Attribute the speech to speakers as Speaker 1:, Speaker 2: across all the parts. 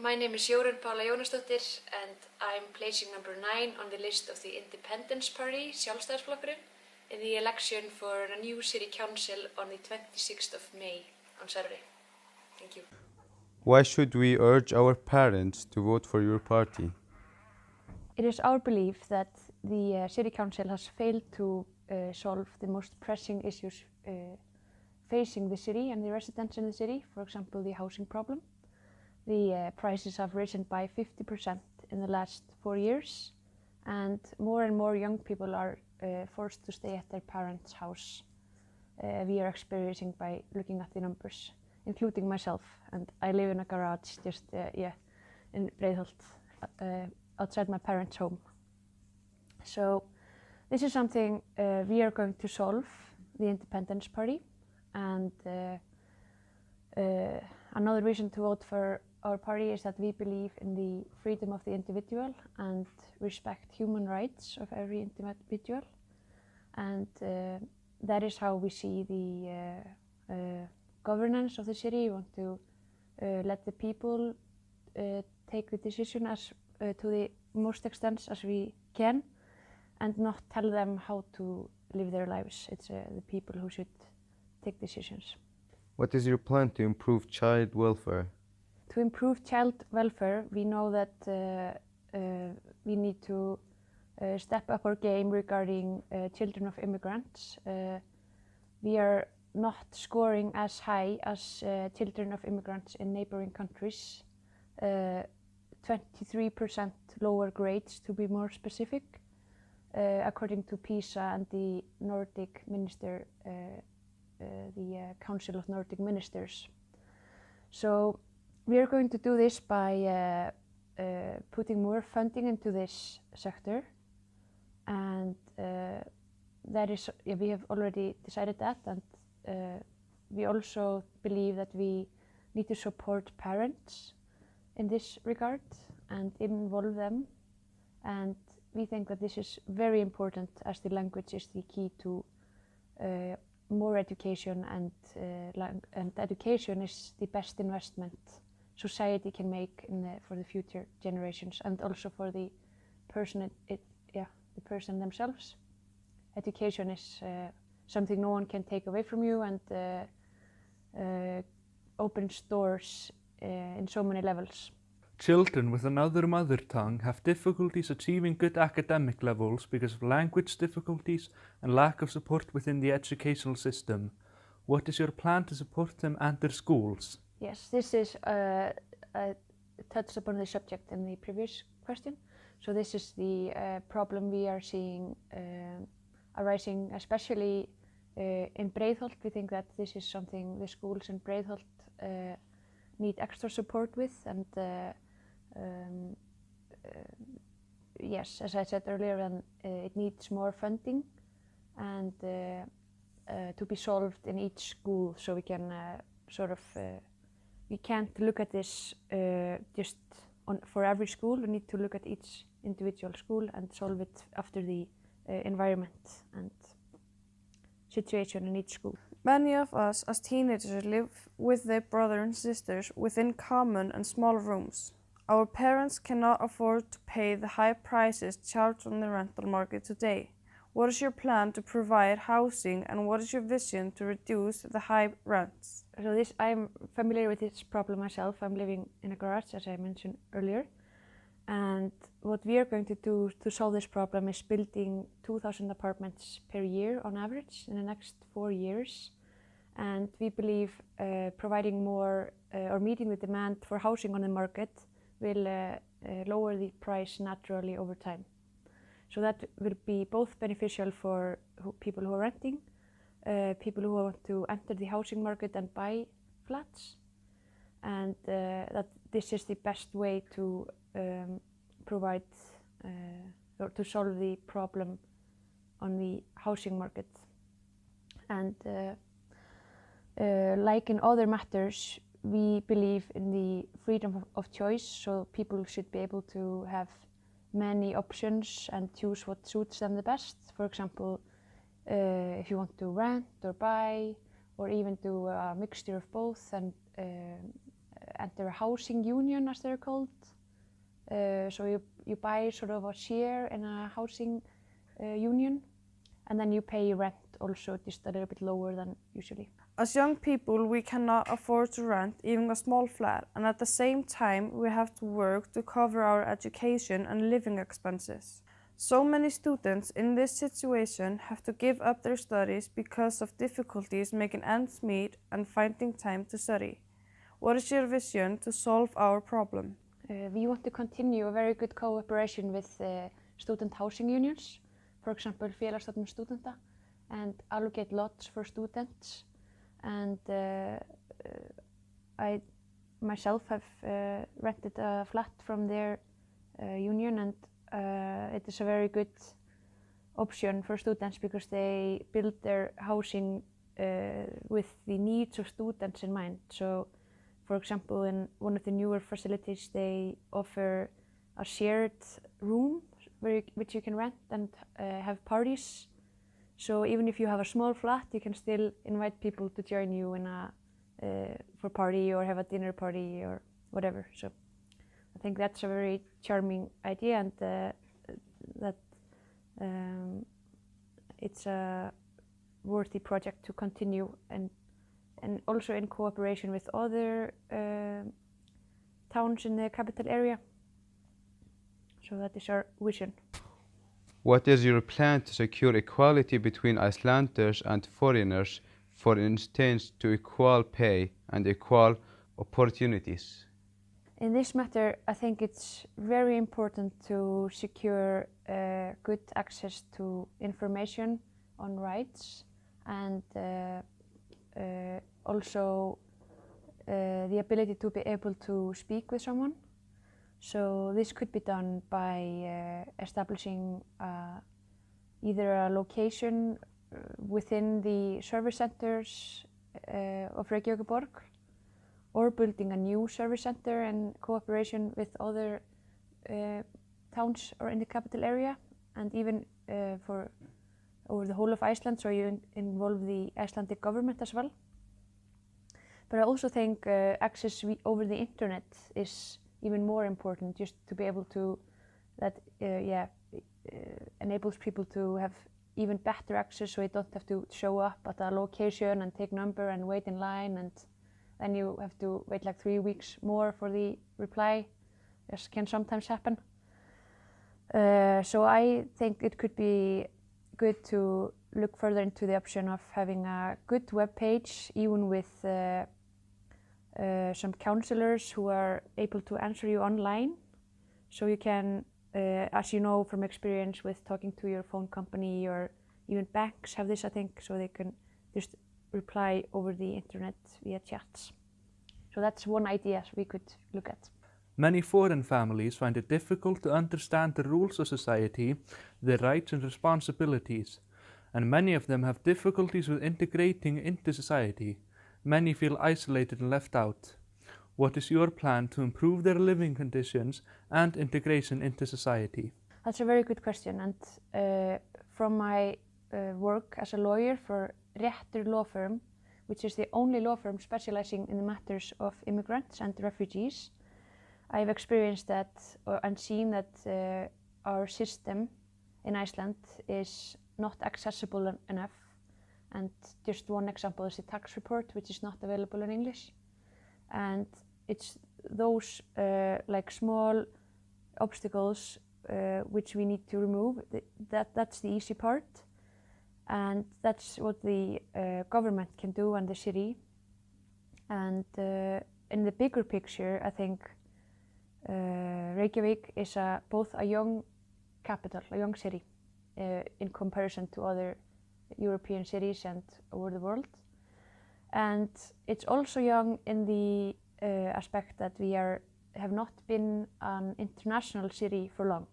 Speaker 1: My name is Jórunn Pála Jónasdóttir and I'm placing number 9 on the list of the Independence Party, Sjálfstæðisflokkurinn, in the election for a new city council on the 26th of May, on Saturday. Thank you.
Speaker 2: Why should we urge our parents to vote for your party?
Speaker 3: It is our belief that the City Council has failed to solve the most pressing issues facing the city and the residents in the city, for example, the housing problem. The prices have risen by 50% in the last 4 years, and more young people are forced to stay at their parents' house. We are experiencing by looking at the numbers, including myself, and I live in a garage just in Breiðholt, outside my parents' home. So this is something we are going to solve, the Independence Party, and another reason to vote for our party is that we believe in the freedom of the individual and respect human rights of every individual, and that is how we see the governance of the city. We want to let the people take the decision to the most extent as we can, and not tell them how to live their lives. It's the people who should take decisions.
Speaker 2: What is your plan to improve child welfare?
Speaker 3: To improve child welfare, we know that we need to step up our game regarding children of immigrants. We are not scoring as high as children of immigrants in neighboring countries. 23% lower grades, to be more specific, according to PISA and the Nordic Minister, the Council of Nordic Ministers. So we are going to do this by putting more funding into this sector, and that is, we have already decided that, and we also believe that we need to support parents in this regard and involve them, and we think that this is very important as the language is the key to more education, and education is the best investment society can make for the future generations, and also for the person the person themselves. Education is something no one can take away from you, and opens doors in so many levels.
Speaker 4: Children with another mother tongue have difficulties achieving good academic levels because of language difficulties and lack of support within the educational system. What is your plan to support them and their schools?
Speaker 3: Yes, this is touched upon the subject in the previous question. So this is the problem we are seeing arising, especially in Breiðholt. We think that this is something the schools in Breiðholt need extra support with, and yes, as I said earlier, it needs more funding and to be solved in each school, so we can we can't look at this just for every school. We need to look at each individual school and solve it after the environment and situation in each school.
Speaker 5: Many of us as teenagers live with their brothers and sisters within common and small rooms. Our parents cannot afford to pay the high prices charged on the rental market today. What is your plan to provide housing, and what is your vision to reduce the high rents?
Speaker 3: So I'm familiar with this problem myself. I'm living in a garage, as I mentioned earlier. And what we are going to do to solve this problem is building 2,000 apartments per year on average in the next 4 years. And we believe providing more or meeting the demand for housing on the market will lower the price naturally over time. So that will be both beneficial for people who are renting, people who want to enter the housing market and buy flats, and that this is the best way to provide or to solve the problem on the housing market. And like in other matters, we believe in the freedom of choice, so people should be able to have many options and choose what suits them the best. For example, if you want to rent or buy, or even do a mixture of both, and enter a housing union, as they're called. So you buy sort of a share in a housing union, and then you pay rent also just a little bit lower than usually.
Speaker 5: As young people, we cannot afford to rent even a small flat, and at the same time, we have to work to cover our education and living expenses. So many students in this situation have to give up their studies because of difficulties making ends meet and finding time to study. What is your vision to solve our problem?
Speaker 3: We want to continue a very good cooperation with student housing unions, for example, Félagsstofnun stúdenta, and allocate lots for students. And I myself have rented a flat from their union, and it is a very good option for students because they build their housing with the needs of students in mind. So, for example, in one of the newer facilities, they offer a shared room which you can rent and have parties. So even if you have a small flat, you can still invite people to join you in a for party or have a dinner party or whatever. So I think that's a very charming idea, and that it's a worthy project to continue, and also in cooperation with other towns in the capital area. So that is our vision.
Speaker 2: What is your plan to secure equality between Icelanders and foreigners, for instance, to equal pay and equal opportunities?
Speaker 3: In this matter, I think it's very important to secure good access to information on rights, and also the ability to be able to speak with someone. So this could be done by establishing either a location within the service centers of Reykjavíkurborg, or building a new service center in cooperation with other towns or in the capital area, and even for over the whole of Iceland, so you involve the Icelandic government as well. But I also think access over the internet is even more important, just to be able to, that enables people to have even better access, so you don't have to show up at a location and take number and wait in line, and then you have to wait like 3 weeks more for the reply, as can sometimes happen. So I think it could be good to look further into the option of having a good web page, even with some counselors who are able to answer you online. So you can, as you know from experience with talking to your phone company, or even banks have this, I think, so they can just reply over the internet via chats. So that's one idea we could look at.
Speaker 4: Many foreign families find it difficult to understand the rules of society, their rights and responsibilities, and many of them have difficulties with integrating into society. Many feel isolated and left out. What is your plan to improve their living conditions and integration into society?
Speaker 3: That's a very good question, and from my work as a lawyer for Réttur law firm, which is the only law firm specializing in the matters of immigrants and refugees, I've experienced that and seen that our system in Iceland is not accessible enough. And just one example is the tax report, which is not available in English. And it's those like small obstacles which we need to remove. That's the easy part. And that's what the government can do, and the city. And in the bigger picture, I think Reykjavík is both a young capital, a young city, in comparison to other European cities and over the world. And it's also young in the aspect that we have not been an international city for long.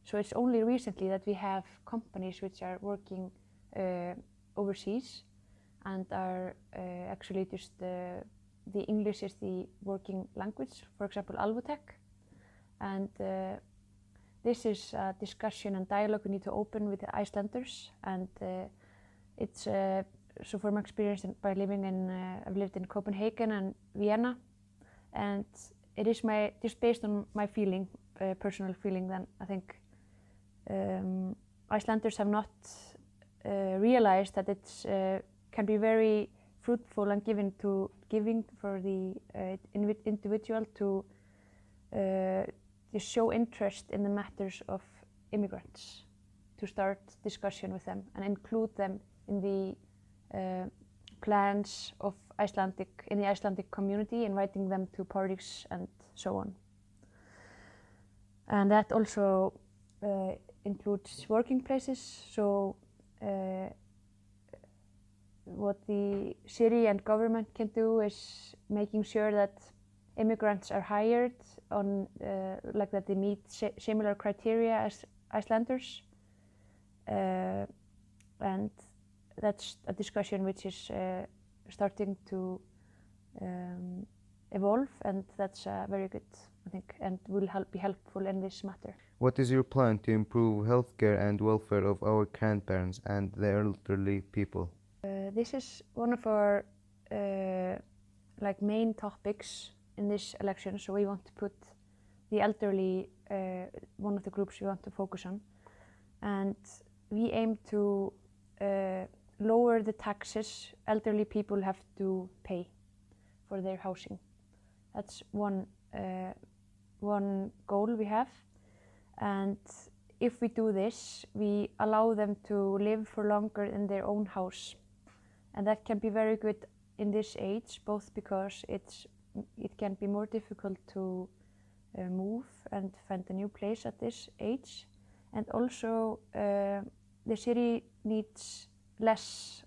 Speaker 3: So it's only recently that we have companies which are working overseas and are actually just the English is the working language, for example, Auðvitað. And this is a discussion and dialogue we need to open with the Icelanders, and it's so from experience by living in, I've lived in Copenhagen and Vienna, and it is just based on my feeling, personal feeling, then I think Icelanders have not realized that it can be very fruitful and giving for the individual to show interest in the matters of immigrants, to start discussion with them and include them in the plans of in the Icelandic community, inviting them to parties and so on. And that also includes working places. So what the city and government can do is making sure that immigrants are hired on like that they meet similar criteria as Icelanders, and that's a discussion which is starting to evolve, and that's very good, I think, and will be helpful in this matter.
Speaker 6: What is your plan to improve healthcare and welfare of our grandparents and the elderly people?
Speaker 3: This is one of our like main topics in this election, so we want to put the elderly, one of the groups we want to focus on, and we aim to lower the taxes elderly people have to pay for their housing. That's one goal we have, and if we do this, we allow them to live for longer in their own house, and that can be very good in this age, both because it can be more difficult to move and find a new place at this age, and also the city needs less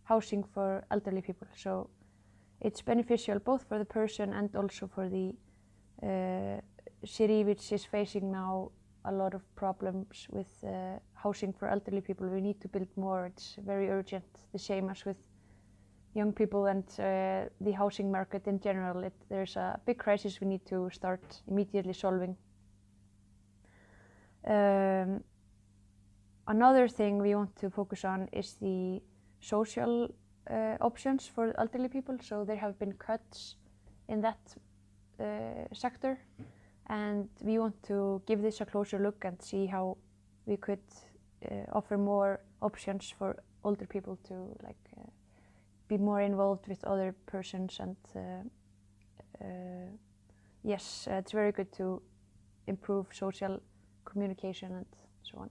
Speaker 3: housing for elderly people, so it's beneficial both for the person and also for the city, which is facing now a lot of problems with housing for elderly people. We need to build more, it's very urgent, the same as with young people and the housing market in general. There's a big crisis we need to start immediately solving. Another thing we want to focus on is the social options for elderly people. So there have been cuts in that sector, and we want to give this a closer look and see how we could offer more options for older people to be more involved with other persons, and yes, it's very good to improve social communication and so on.